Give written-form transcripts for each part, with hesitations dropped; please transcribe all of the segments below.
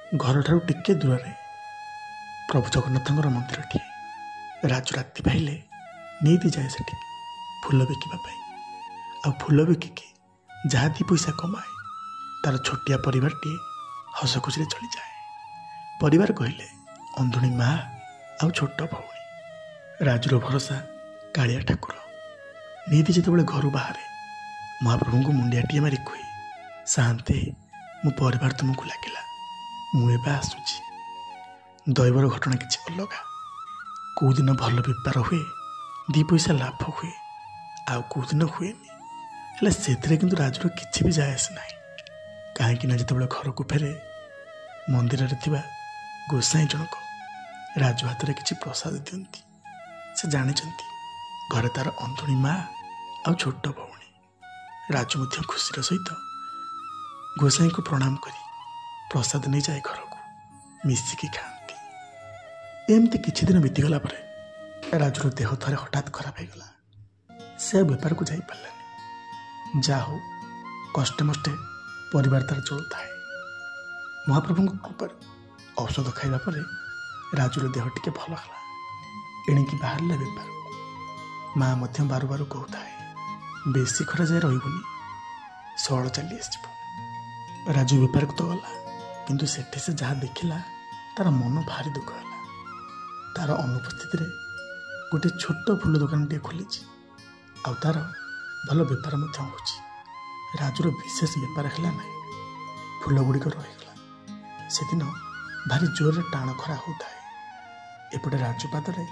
ଘରଠାରୁ ଟିକେ ଦୂରରେ ପ୍ରଭୁ ଜଗନ୍ନାଥଙ୍କର ମନ୍ଦିରଟିଏ। ରାଜୁ ରାତି ପାଇଲେ ନେଇତି ଯାଏ ସେଠି ଫୁଲ ବିକିବା ପାଇଁ। ଆଉ ଫୁଲ ବିକିକି ଯାହା ଦି ପଇସା କମାଏ ତାର ଛୋଟିଆ ପରିବାରଟିଏ ହସ ଖୁସିରେ ଚଳିଯାଏ। ପରିବାର କହିଲେ ଅନ୍ଧୁଣୀ ମା ଆଉ ଛୋଟ ଭଉଣୀ। ରାଜୁର ଭରସା କାଳିଆ ଠାକୁର। ନିତି ଯେତେବେଳେ ଘରୁ ବାହାରେ ମହାପ୍ରଭୁଙ୍କୁ ମୁଣ୍ଡିଆଟିଏ ମାରି କୁହେ, ସାନ୍ତେ ମୋ ପରିବାର ତୁମକୁ ଲାଗିଲା, ମୁଁ ଏବେ ଆସୁଛି। ଦୈବର ଘଟଣା କିଛି ଅଲଗା। କେଉଁଦିନ ଭଲ ବେପାର ହୁଏ, ଦି ପଇସା ଲାଭ ହୁଏ, ଆଉ କେଉଁଦିନ ହୁଏନି। ହେଲେ ସେଥିରେ କିନ୍ତୁ ରାଜୁର କିଛି ବି ଯାଏ ଆସେ ନାହିଁ। କାହିଁକିନା ଯେତେବେଳେ ଘରକୁ ଫେରେ ମନ୍ଦିରରେ ଥିବା ଗୋସାଇଁ ଜଣକ ରାଜୁ ହାତରେ କିଛି ପ୍ରସାଦ ଦିଅନ୍ତି। ସେ ଜାଣିଛନ୍ତି ଘରେ ତାର ଅନ୍ଧୁଣୀ ମା ଆଉ ଛୋଟ ଭଉଣୀ। ରାଜୁ ମଧ୍ୟ ଖୁସିର ସହିତ ଗୋସାଇଁଙ୍କୁ ପ୍ରଣାମ କରି ପ୍ରସାଦ ନେଇଯାଏ ଘରକୁ, ମିଶିକି ଖାଆନ୍ତି। ଏମିତି କିଛି ଦିନ ବିତିଗଲା ପରେ ରାଜୁର ଦେହ ଥରେ ହଠାତ୍ ଖରାପ ହେଇଗଲା। ସେ ଆଉ ବେପାରକୁ ଯାଇପାରିଲାନି। ଯାହା ହଉ କଷ୍ଟେମଷ୍ଟେ ପରିବାର ତାର ଚଳୁଥାଏ। ମହାପ୍ରଭୁଙ୍କ କୃପାରୁ ଔଷଧ ଖାଇବା ପରେ ରାଜୁର ଦେହ ଟିକେ ଭଲ ହେଲା। ଏଣିକି ବାହାରିଲା ବେପାରକୁ। ମା ମଧ୍ୟ ବାରୁ ବାରୁ କହୁଥାଏ, ବେଶୀ ଖରା ଯାଏ ରହିବୁନି, ସଅଳ ଚାଲି ଆସିଯିବ। ରାଜୁ ବେପାରକୁ ତ ଗଲା, କିନ୍ତୁ ସେଠି ସେ ଯାହା ଦେଖିଲା ତାର ମନ ଭାରି ଦୁଃଖ ହେଲା। ତାର ଅନୁପସ୍ଥିତିରେ ଗୋଟେ ଛୋଟ ଫୁଲ ଦୋକାନଟିଏ ଖୋଲିଛି, ଆଉ ତାର ଭଲ ବେପାର ମଧ୍ୟ ହେଉଛି। ରାଜୁର ବିଶେଷ ବେପାର ହେଲା ନାହିଁ। ଫୁଲ ଗୁଡ଼ିକ ରହିଗଲା। ସେଦିନ ଭାରି ଜୋରରେ ଟାଣ ଖରା ହେଉଥାଏ। ଏପଟେ ରାଜୁ ପାଦରେ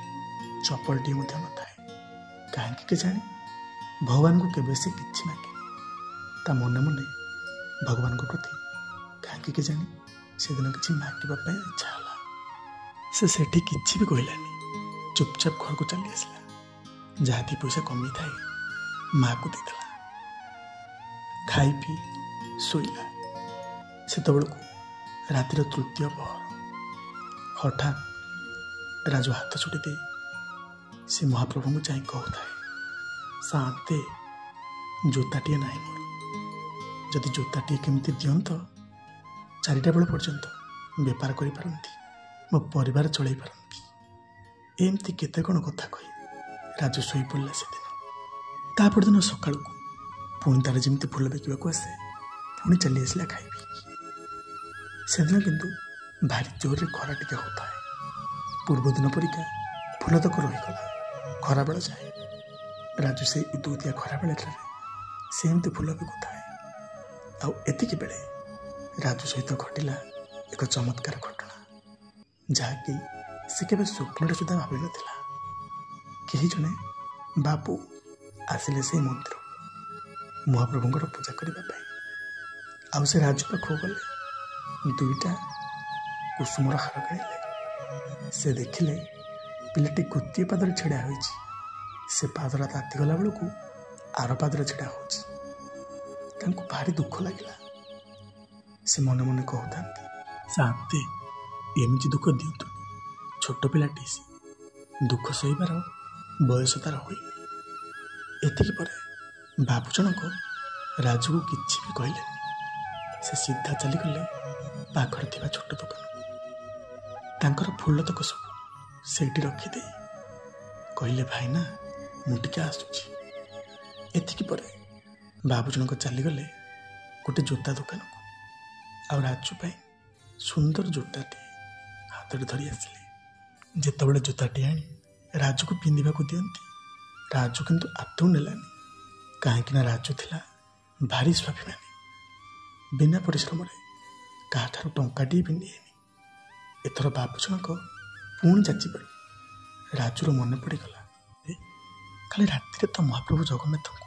ଚପଲଟିଏ ମଧ୍ୟ ନଥାଏ। କାହିଁକି କେଜାଣି ଭଗବାନଙ୍କୁ କେବେ ସେ କିଛି ମାଗିନି। ତା ମନେ ମନେ ଭଗବାନଙ୍କ ପ୍ରତି କାହିଁକି କେଜାଣି ସେଦିନ କିଛି ମାଗିବା ପାଇଁ ଇଚ୍ଛା ହେଲା। ସେ ସେଠି କିଛି ବି କହିଲାନି, ଚୁପଚାପ ଘରକୁ ଚାଲି ଆସିଲା। ଯାହା ଦି ପଇସା କମିଥାଏ ମାଆକୁ ଦେଇଦେଲା। ଖାଇ ପିଇ ଶୋଇଲା। ସେତେବେଳକୁ ରାତିର ତୃତୀୟ ପହର। ହଠାତ୍ ରାଜୁ ହାତ ଛୁଟି ଦେଇ ସେ ମହାପ୍ରଭୁଙ୍କୁ ଚାହିଁ କହୁଥାଏ, ସାନ୍ତେ ଜୋତାଟିଏ ନାହିଁ ମୋର। ଯଦି ଜୋତାଟିଏ କେମିତି ଦିଅନ୍ତ, 4ଟା ବେଳ ପର୍ଯ୍ୟନ୍ତ ବେପାର କରିପାରନ୍ତି, ମୋ ପରିବାର ଚଳେଇ ପାରନ୍ତି। ଏମିତି କେତେ କ'ଣ କଥା କହି ରାଜୁ ଶୋଇପଡ଼ିଲା ସେଦିନ। ତା ପରଦିନ ସକାଳକୁ ପୁଣି ତାର ଯେମିତି ଫୁଲ ବିକିବାକୁ ଆସେ, ପୁଣି ଚାଲି ଆସିଲା ଖାଇ ପିଇକି। ସେଦିନ କିନ୍ତୁ ଭାରି ଜୋରରେ ଖରା ଟିକେ ହେଉଥାଏ। ପୂର୍ବ ଦିନ ପରିକା ଫୁଲ ତକ ରହିଗଲା ଖରାବେଳ ଯାଏ। ରାଜୁ ସେଇ ଉଦୁଉଦିଆ ଖରାବେଳଟାରେ ସେମିତି ଫୁଲ ବିକୁଥାଏ। ଆଉ ଏତିକି ବେଳେ ରାଜୁ ସହିତ ଘଟିଲା ଏକ ଚମତ୍କାର ଘଟଣା, ଯାହାକି ସେ କେବେ ସ୍ୱପ୍ନରେ ସୁଦ୍ଧା ଭାବିନଥିଲା। କେହି ଜଣେ ବାବୁ ଆସିଲେ ସେଇ ମନ୍ଦିର ମହାପ୍ରଭୁଙ୍କର ପୂଜା କରିବା ପାଇଁ। ଆଉ ସେ ରାଜୁ ପାଖକୁ ଗଲେ, 2ଟା କୁସୁମର ହାର କିଣିଲେ। ସେ ଦେଖିଲେ ପିଲାଟି ଗୋଟିଏ ପାଦରେ ଛିଡ଼ା ହୋଇଛି। ସେ ପାଦଟା ତାତିଗଲା ବେଳକୁ ଆର ପାଦରେ ଛିଡ଼ା ହେଉଛି। ତାଙ୍କୁ ଭାରି ଦୁଃଖ ଲାଗିଲା। ସେ ମନେ ମନେ କହୁଥାନ୍ତି, ସାନ୍ତେ ଏମିତି ଦୁଃଖ ଦିଅନ୍ତୁନି, ଛୋଟ ପିଲାଟି ସେ, ଦୁଃଖ ସହିବାର ବୟସ ତାର ହୋଇନି। ଏତିକି ପରେ ବାବୁ ଜଣକ ରାଜୁକୁ କିଛି ବି କହିଲେନି। ସେ ସିଧା ଚାଲିଗଲେ ପାଖରେ ଥିବା ଛୋଟ ଦୋକାନକୁ। ତାଙ୍କର ଫୁଲ ତକ ସବୁ ସେଇଠି ରଖିଦେଇ କହିଲେ, ଭାଇନା ମୁଁ ଟିକେ ଆସୁଛି। ଏତିକି ପରେ ବାବୁ ଜଣକ ଚାଲିଗଲେ ଗୋଟେ ଜୋତା ଦୋକାନକୁ। ଆଉ ରାଜୁ ପାଇଁ ସୁନ୍ଦର ଜୋତାଟିଏ ହାତରେ ଧରି ଆସିଲେ। ଯେତେବେଳେ ଜୋତାଟି ଆଣି ରାଜୁକୁ ପିନ୍ଧିବାକୁ ଦିଅନ୍ତି, ରାଜୁ କିନ୍ତୁ ଆଦୌ ନେଲାନି। କାହିଁକିନା ରାଜୁ ଥିଲା ଭାରି ସ୍ୱାଭିମାନୀ। ବିନା ପରିଶ୍ରମରେ କାହାଠାରୁ ଟଙ୍କାଟିଏ ବି ନିଏନି। ଏଥର ବାବୁ ଜଣକ ପୁଣି ଯାଚି ପଡ଼ି ରାଜୁର ମନେ ପଡ଼ିଗଲା, କାଲି ରାତିରେ ତ ମହାପ୍ରଭୁ ଜଗନ୍ନାଥଙ୍କୁ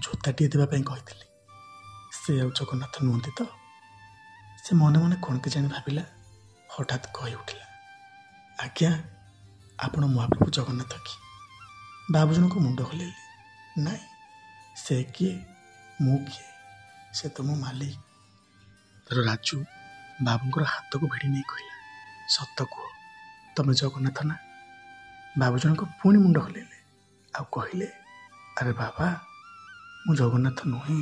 ଜୋତାଟିଏ ଦେବା ପାଇଁ କହିଥିଲି। ସେ ଆଉ ଜଗନ୍ନାଥ ନୁହନ୍ତି ତ? ସେ ମନେ ମନେ କ'ଣ କେଜାଣି ଭାବିଲା। ହଠାତ୍ କହି ଉଠିଲା, ଆଜ୍ଞା ଆପଣ ମହାପ୍ରଭୁ ଜଗନ୍ନାଥ କି? ବାବୁ ଜଣକ ମୁଣ୍ଡ ହଲେଇଲେ, ନାଇଁ ସେ କିଏ, ମୁଁ କିଏ, ସେ ତ ମୋ ମାଲିକ। ତାର ରାଜୁ ବାବୁଙ୍କର ହାତକୁ ଭିଡ଼ି ନେଇ କହିଲା, ସତ କୁହ ତମେ ଜଗନ୍ନାଥ ନା? ବାବୁ ଜଣକ ପୁଣି ମୁଣ୍ଡ ହଲେଇଲେ ଆଉ କହିଲେ, ଆରେ ବାବା ମୁଁ ଜଗନ୍ନାଥ ନୁହେଁ,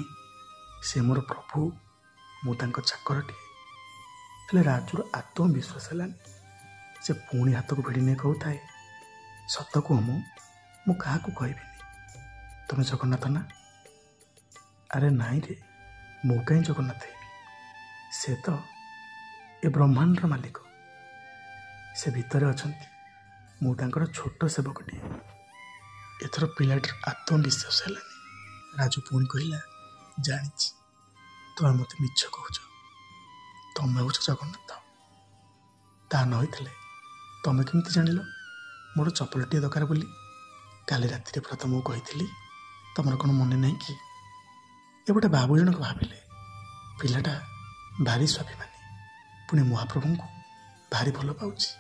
ସେ ମୋର ପ୍ରଭୁ, ମୁଁ ତାଙ୍କ ଚାକରଟିଏ। ହେଲେ ରାଜୁର ଆଦୌ ବିଶ୍ୱାସ ହେଲାନି। ସେ ପୁଣି ହାତକୁ ଭିଡ଼ି ନେଇ କହୁଥାଏ, ସତ କୁହ ମୁଁ କାହାକୁ କହିବିନି। ତମେ ଜଗନ୍ନାଥ ନା? ଆରେ ନାଇଁ ରେ, ମୁଁ କାହିଁ ଜଗନ୍ନାଥ ହେବି? ସେ ତ ଏ ବ୍ରହ୍ମାଣ୍ଡର ମାଲିକ। ସେ ଭିତରେ ଅଛନ୍ତି, ମୁଁ ତାଙ୍କର ଛୋଟ ସେବକଟିଏ। ଏଥର ପିଲାଟିର ଆଦୌ ବିଶ୍ୱାସ ହେଲାନି। ରାଜୁ ପୁଣି କହିଲା, ଜାଣିଛି ତମେ ମୋତେ ମିଛ କହୁଛ। ତମେ ହେଉଛ ଜଗନ୍ନାଥ। ତାହା ନ ହୋଇଥିଲେ ତମେ କେମିତି ଜାଣିଲ ମୋର ଚପଲଟିଏ ଦରକାର ବୋଲି? କାଲି ରାତିରେ ପୁରା ତମକୁ କହିଥିଲି। ତମର କ'ଣ ମନେ ନାହିଁ କି? ଏପଟେ ବାବୁ ଜଣକ ଭାବିଲେ, ପିଲାଟା ଭାରି ସ୍ୱାଭିମାନୀ, ପୁଣି ମହାପ୍ରଭୁଙ୍କୁ ଭାରି ଭଲ ପାଉଛି।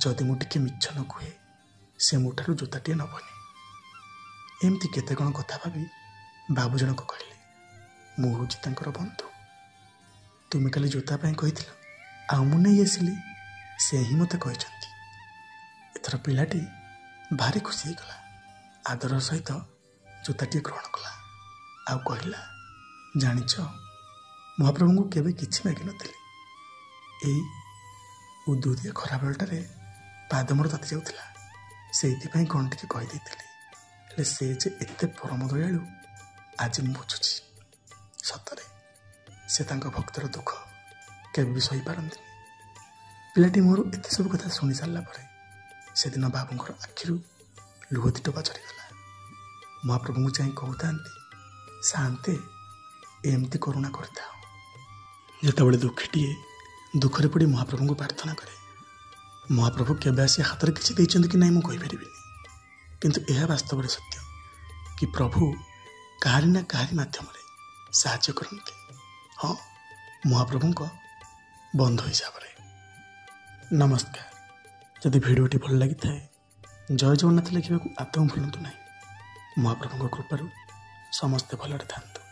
ଯଦି ମୁଁ ଟିକେ ମିଛ ନ କୁହେ ସେ ମୋ ଠାରୁ ଜୋତାଟିଏ ନେବନି। ଏମିତି କେତେ କ'ଣ କଥା ଭାବି ବାବୁ ଜଣକ କହିଲେ, ମୁଁ ହେଉଛି ତାଙ୍କର ବନ୍ଧୁ। ତୁମେ କାଲି ଜୋତା ପାଇଁ କହିଥିଲ, ଆଉ ମୁଁ ନେଇ ଆସିଲି। ସେ ହିଁ ମୋତେ କହିଛନ୍ତି। ଏଥର ପିଲାଟି ଭାରି ଖୁସି ହେଇଗଲା। ଆଦର ସହିତ ଜୋତାଟିଏ ଗ୍ରହଣ କଲା ଆଉ କହିଲା, ଜାଣିଛ ମହାପ୍ରଭୁଙ୍କୁ କେବେ କିଛି ମାଗିନଥିଲି। ଏଇ ଉଦୁଦିଆ ଖରାବେଳଟାରେ ପାଦ ମୋର ତାତି ଯାଉଥିଲା, ସେଇଥିପାଇଁ କ'ଣ ଟିକେ କହିଦେଇଥିଲି। ହେଲେ ସେ ଯେ ଏତେ ପରମ ଦୟାଳୁ ଆଜି ମୁଁ ବୁଝୁଛି। ସତରେ ସେ ତାଙ୍କ ଭକ୍ତର ଦୁଃଖ କେବେ ବି ସହିପାରନ୍ତିନି। ପିଲାଟି ମୋର ଏତେ ସବୁ କଥା ଶୁଣି ସାରିଲା ପରେ ସେଦିନ ବାବୁଙ୍କର ଆଖିରୁ ଲୁହ ଦିଟୋପା ଝରିଗଲା। ମହାପ୍ରଭୁଙ୍କୁ ଚାହିଁ କହୁଥାନ୍ତି, ଶାନ୍ତେ ଏମିତି କରୁଣା କରିଥାଉ। ଯେତେବେଳେ ଦୁଃଖୀଟିଏ ଦୁଃଖରେ ପଡ଼ି ମହାପ୍ରଭୁଙ୍କୁ ପ୍ରାର୍ଥନା କରେ, ମହାପ୍ରଭୁ କେବେ ଆସି ହାତରେ କିଛି ଦେଇଛନ୍ତି କି ନାହିଁ ମୁଁ କହିପାରିବିନି। କିନ୍ତୁ ଏହା ବାସ୍ତବରେ ସତ୍ୟ କି ପ୍ରଭୁ କାହାରି ନା କାହାରି ମାଧ୍ୟମରେ ସାହାଯ୍ୟ କରନ୍ତି। ହଁ, ମହାପ୍ରଭୁଙ୍କ ବନ୍ଧୁ ହିସାବରେ। ନମସ୍କାର। ଯଦି ଭିଡ଼ିଓଟି ଭଲ ଲାଗିଥାଏ ଜୟ ଜଗନ୍ନାଥ ଲେଖିବାକୁ ଆଦୌ ଭୁଲନ୍ତୁ ନାହିଁ। ମହାପ୍ରଭୁଙ୍କ କୃପାରୁ ସମସ୍ତେ ଭଲରେ ଥାନ୍ତୁ।